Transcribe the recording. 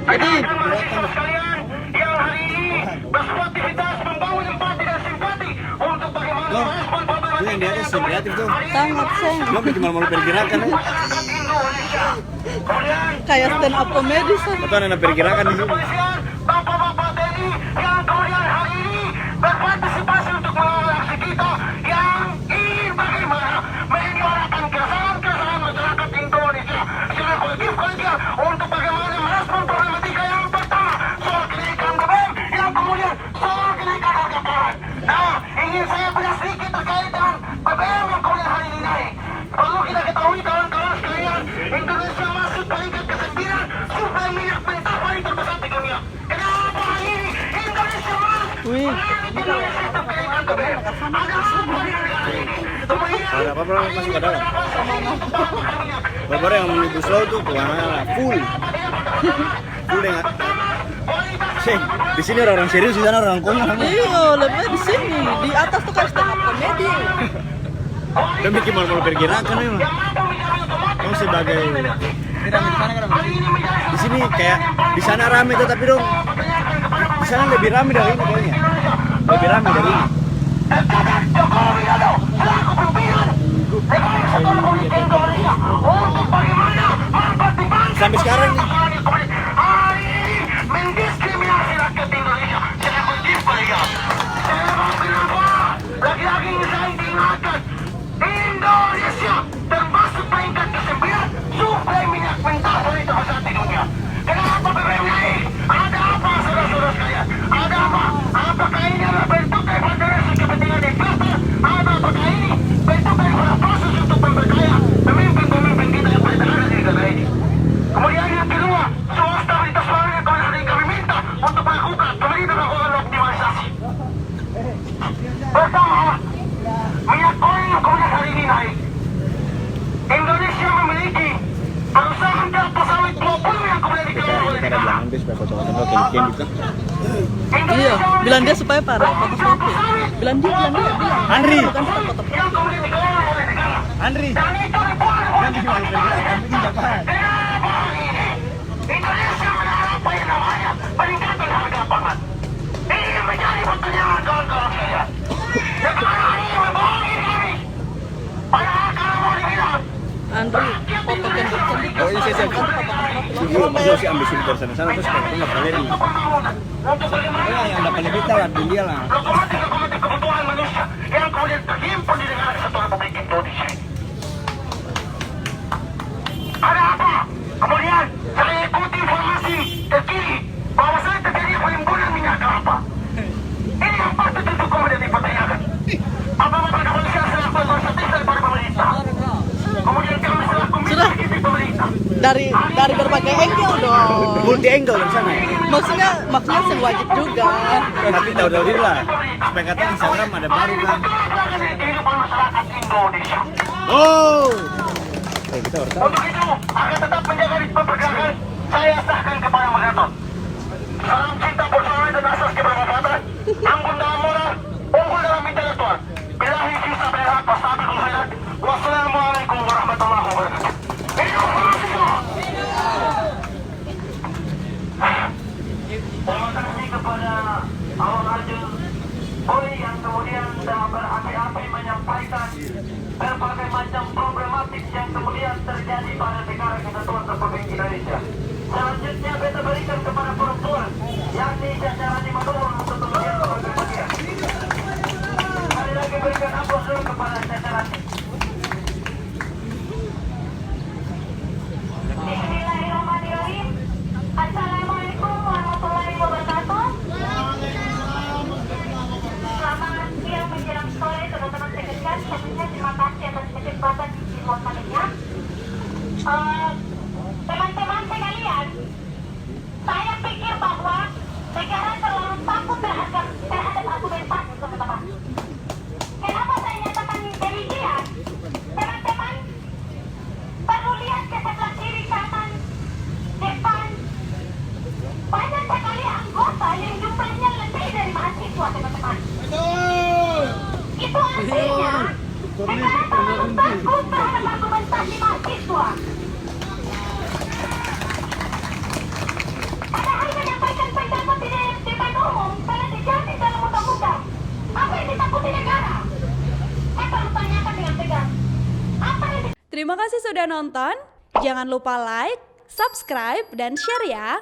Jadi sekalian yang hari ini bersportivitas membangun empati dan simpati untuk bagaimana merespon problematika yang di atas yang kreatif tuh. sangat seng. Belum cuma mau pergerakan ya. masyarakat Indonesia. Kemudian Kayak stand up comedy sih. Atau ada pergerakan di sini. kepolisian, bapak-bapak TNI yang kemudian hari ini berpartisipasi untuk mengawal aksi kita yang ingin bagaimana menyuarakan keresahan masyarakat Indonesia secara kolektif untuk bagaimana merespon problematika yang pertama soal kenaikan BBM, yang kemudian soal kenaikan harga pangan. Nah, ingin saya bahas sedikit terkait dengan BBM yang kemudian hari ini naik. Perlu kita ketahui kawan-kawan sekalian, Indonesia masuk peringkat ke-9 suplai minyak mentah paling terbesar di dunia. Kenapa hari ini Indonesia masuk? Wih. Indonesia itu kenaikan BBM. Ada apa di negara ini? Kemudian Ada apa bro? Masuk ke dalam. Bapak yang omnibus law tuh kemana full. Full dengan. Sih, di sini orang serius, di sana orang konyol. Iya, lebih di sini. Di atas tuh kayak stand up comedy. Dan bikin mau pergerakan ya. Kamu sebagai di sini kayak di sana rame tuh tapi dong di sana lebih rame dari ini kayaknya. Lebih rame dari ini. Sampai sekarang nih. Mendiskriminasi rakyat Indonesia secara kolektif ya. Lagi-lagi saya diingatkan, Indonesia termasuk peringkat ke-9 suplai minyak mentah paling terbesar di dunia. Kenapa BBM naik? Ada apa saudara-saudara sekalian? Ada apa? Apakah ini adalah bentuk daripada kepentingan investor? Apakah ini bentuk daripada proses untuk memperkaya pemimpin-pemimpin kita yang berada di negara ini? Kemudian yang kedua, soal stabilitas pangan yang kami minta untuk melakukan optimalisasi. Pertama, minyak goreng yang kemudian hari ini naik. Indonesia memiliki perusahaan kelapa sawit global yang kemudian dikelola oleh Cara negara. bilang dia supaya foto-foto ken gitu. Iya, bilang dia supaya para foto-foto. Bilang dia. Andri. Bukan foto-foto. Yang kemudian dikelola oleh negara. Andri. Dan itu dibuat oleh Jangan bikin mau pergerakan bikin apaan? Kenapa hari ini Indonesia menaruh apa yang namanya peningkatan harga pangan? Ini menjadi pertanyaan kawan-kawan sekalian. Negara ini membohongi kami. Padahal kalau mau dibilang, Andri, foto yang bercanda. Oh iya saya Dia sih ambil dari sana-sana terus kayak nggak pernah lihat nih. untuk pembangunan, untuk bagaimana Yang dapat lebih tahu dia lah. lokomotif kebutuhan manusia yang kemudian terhimpun di negara kesatuan Republik Indonesia. Ada apa? Kemudian saya ikuti informasi terkini bahwa saya terjadi penimbunan minyak kelapa. Ini yang patut untuk kemudian dipertanyakan. Apa-apa kepolisian selaku konsultif daripada pemerintah. Kemudian kami selaku Sudah. mitra pemerintah. Dari berbagai angle dong. Multi angle dari sana. Maksudnya sih wajib juga. Tapi tahu diri lah. Supaya kata Instagram ada baru kan. Kehidupan masyarakat Indonesia. Oh. Kita harus tahu. Untuk itu, akan tetap menjaga ritme pergerakan, saya sahkan kepada Magaton. Salam cinta perjuangan dan asas kebermanfaatan, anggun dalam moral, unggul dalam intelektual. Bilahi kisah berhak, wassalamualaikum khairat, wassalamualaikum warahmatullahi wabarakatuh. Hidup mahasiswa! Terima kasih kepada Awal Arjun Boy yang kemudian dalam berapi-api menyampaikan berbagai macam problematik yang kemudian terjadi pada negara kesatuan Republik Indonesia. Selanjutnya kita berikan kepada perempuan yakni jajaran di Madura untuk kemudian berbagai bagian. Kali lagi berikan aplaus dulu kepada jajaran. Bismillahirrahmanirrahim. Assalamualaikum warahmatullahi wabarakatuh. Selamat siang menjelang sore teman-teman sekalian. Sebelumnya terima kasih atas kesempatan di waktunya. Teman-teman sekalian, saya pikir bahwa negara terlalu takut terhadap argumentasi, teman-teman. Kenapa saya nyatakan demikian? Teman-teman perlu lihat ke sebelah kiri, kanan, depan. Banyak sekali anggota yang jumlahnya lebih dari mahasiswa, teman-teman. Itu artinya negara terlalu takut terhadap argumentasi mahasiswa. Terima kasih sudah nonton. Jangan lupa like, subscribe, dan share ya.